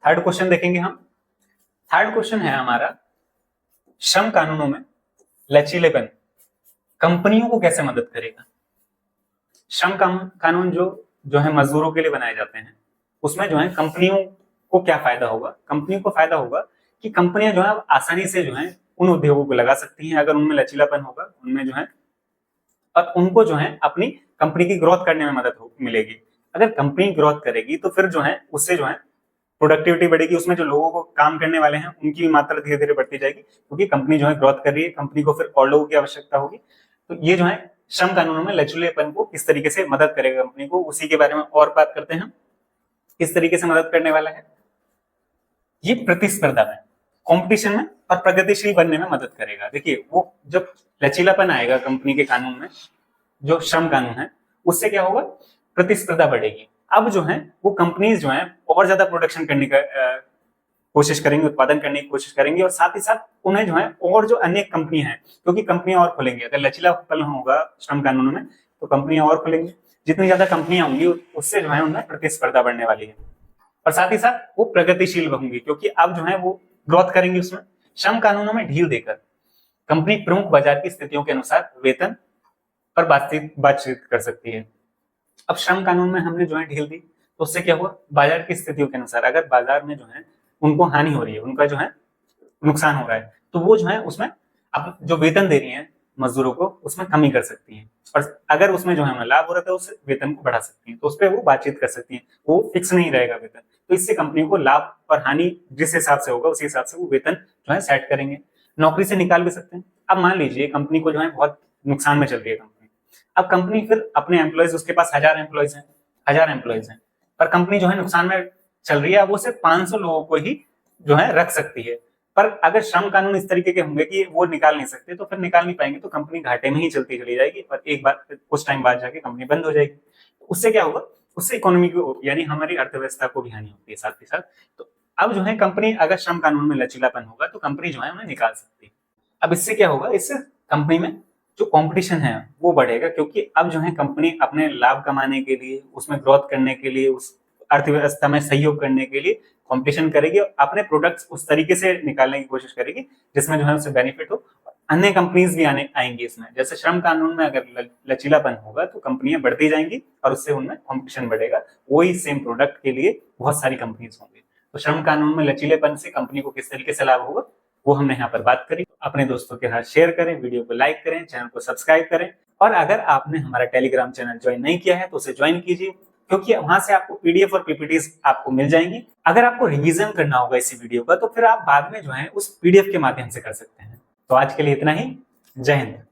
Third question देखेंगे हम। Third question है हमारा, श्रम कानूनों में लचीलेपन कंपनियों को कैसे मदद करेगा। श्रम कानून जो जो है मजदूरों के लिए बनाए जाते हैं, उसमें जो है कंपनियों को क्या फायदा होगा। कंपनियों को फायदा होगा कि कंपनियां जो है आसानी से जो है उन उद्योगों को लगा सकती हैं अगर उनमें लचीलापन होगा, उनमें जो है, और उनको जो है अपनी कंपनी की ग्रोथ करने में मदद मिलेगी। अगर कंपनी ग्रोथ करेगी तो फिर जो है उससे जो है प्रोडक्टिविटी बढ़ेगी, उसमें जो लोगों को काम करने वाले हैं उनकी भी मात्रा धीरे धीरे बढ़ती जाएगी, क्योंकि कंपनी जो है ग्रोथ कर रही है, कंपनी को फिर और लोगों की आवश्यकता होगी। तो ये जो है श्रम कानूनों में लचीलेपन को किस तरीके से मदद करेगा कंपनी को, उसी के बारे में और बात करते हैं। किस तरीके से मदद करने वाला है, ये प्रतिस्पर्धा में, कंपटीशन में और प्रगतिशील बनने में मदद करेगा। देखिए वो जब लचीलापन आएगा कंपनी के कानून में, जो श्रम कानून है, उससे क्या होगा, प्रतिस्पर्धा बढ़ेगी। अब जो है वो कंपनीज जो है और ज्यादा प्रोडक्शन करने का कोशिश करेंगे, उत्पादन करने की कोशिश करेंगे, और साथ ही साथ उन्हें जो है और जो अन्य कंपनी है, क्योंकि कंपनियां और खुलेंगी, अगर लचीलापन होगा श्रम कानूनों में तो कंपनियां और खुलेंगी। जितनी ज्यादा कंपनियां होंगी उससे जो है उनमें प्रतिस्पर्धा बढ़ने वाली है, और साथ ही साथ वो प्रगतिशील होंगी, क्योंकि अब जो है वो ग्रोथ करेंगे। उसमें श्रम कानूनों में ढील देकर कंपनी प्रमुख बाजार की स्थितियों के अनुसार वेतन पर बातचीत कर सकती है। अब श्रम कानून में हमने जो है ढील दी, तो उससे क्या हुआ, बाजार की स्थितियों के अनुसार अगर बाजार में जो है उनको हानि हो रही है, उनका जो है नुकसान हो रहा है, तो वो जो है उसमें अब जो वेतन दे रही है मजदूरों को उसमें कमी कर सकती है, और अगर उसमें जो है लाभ हो रहा है उस वेतन को बढ़ा सकती है, तो उस पर वो बातचीत कर सकती है, वो फिक्स नहीं रहेगा वेतन। तो इससे कंपनी को लाभ और हानि जिस हिसाब से होगा उसी हिसाब से वो वेतन जो है सेट करेंगे। नौकरी से निकाल भी सकते हैं। अब मान लीजिए कंपनी को जो है बहुत नुकसान में चल रही है कंपनी, अब कंपनी फिर अपने एम्प्लॉयज, उसके पास 1000 एम्प्लॉयज हैं, पर कंपनी जो है नुकसान में चल रही है, वो सिर्फ 500 लोगों को ही जो है रख सकती है। पर अगर श्रम कानून इस तरीके के होंगे कि वो निकाल नहीं सकते, तो फिर निकाल नहीं पाएंगे, तो कंपनी घाटे में ही चलती चली जाएगी, और एक बार कुछ टाइम बाद जाके कंपनी बंद हो जाएगी। उससे क्या होगा, उससे इकोनॉमी को, यानी हमारी अर्थव्यवस्था को भी हानि होती है साथ ही साथ। तो अब जो है कंपनी, अगर श्रम कानून में लचीलापन होगा तो कंपनी जो है उन्हें निकाल सकती है। अब इससे क्या होगा, इससे कंपनी में जो कंपटीशन है वो बढ़ेगा, क्योंकि अब जो है कंपनी अपने लाभ कमाने के लिए, उसमें ग्रोथ करने के लिए, उस अर्थव्यवस्था में सहयोग करने के लिए कंपटीशन करेगी, और अपने प्रोडक्ट्स उस तरीके से निकालने की कोशिश करेगी जिसमें जो है उसे बेनिफिट हो। अन्य कंपनीज भी आएंगी इसमें। जैसे श्रम कानून में अगर लचीलापन होगा तो कंपनियां बढ़ती जाएंगी और उससे उनमें कंपटीशन बढ़ेगा, वही सेम प्रोडक्ट के लिए बहुत सारी कंपनीज होंगी। तो श्रम कानून में लचीलेपन से कंपनी को किस तरीके से लाभ होगा वो हमने यहाँ पर बात करी। अपने दोस्तों के साथ शेयर करें, वीडियो को लाइक करें, चैनल को सब्सक्राइब करें, और अगर आपने हमारा टेलीग्राम चैनल ज्वाइन नहीं किया है तो उसे ज्वाइन कीजिए, क्योंकि वहां से आपको पीडीएफ और पीपीटीज आपको मिल जाएंगी। अगर आपको रिवीजन करना होगा इसी वीडियो का तो फिर आप बाद में जो है उस पीडीएफ के माध्यम से कर सकते हैं। तो आज के लिए इतना ही। जय हिंद।